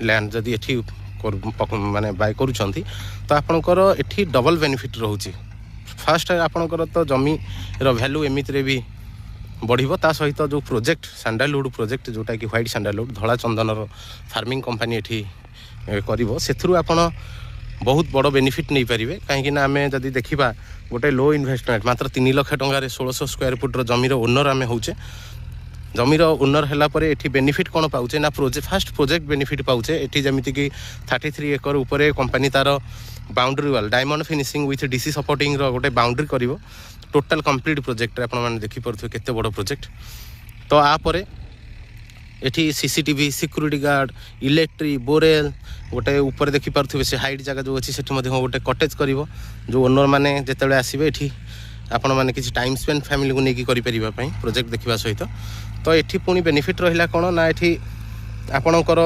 Land जदि एठी माने बाय करूछंती तो आपनकर एठी डबल बेनिफिट रहउची। फर्स्ट आपनकर तो जमी रो वैल्यू एमित रे भी बढ़िबो ता सहित जो प्रोजेक्ट सैंडलवुड प्रोजेक्ट जोटा कि व्हाइट सैंडलवुड धला चंदनर फार्मिंग कंपनी एठी करिवो सेथरु आपण बहुत बड़ बेनिफिट नहीं पारे कहीं आम जदि देखा गोटे लो इन्वेस्टमेंट मात्र 3 लाख टंकार 1600 स्क्वायर फुट जमीर ओनर आम होचे जमीर ओनर है ये बेनिफिट कौन पाचे ना फास्ट प्रोजेक्ट बेनिफिट पाचे ये जमीक 33 एकर उपर कंपनी तार boundary wall diamond finishing with DC supporting गोटे बाउंड्री कर टोटाल कंप्लीट प्रोजेक्ट आपने देखिपे केते बड़ प्रोजेक्ट। तो आपर एठी सीसीटीवी सिक्यूरीटी गार्ड इलेक्ट्रिक बोरेल गोटे ऊपर देखिपे से हाइट जगह जो अच्छी से गोटे कटेज कर जो ओनर मैंने जिते आसबे ये आपण मैंने किसी टाइम स्पेंड फैमिली को लेकिन करें प्रोजेक्ट देखा सहित तो ये पुणी बेनिफिट रहा कौन ना ये आपणकर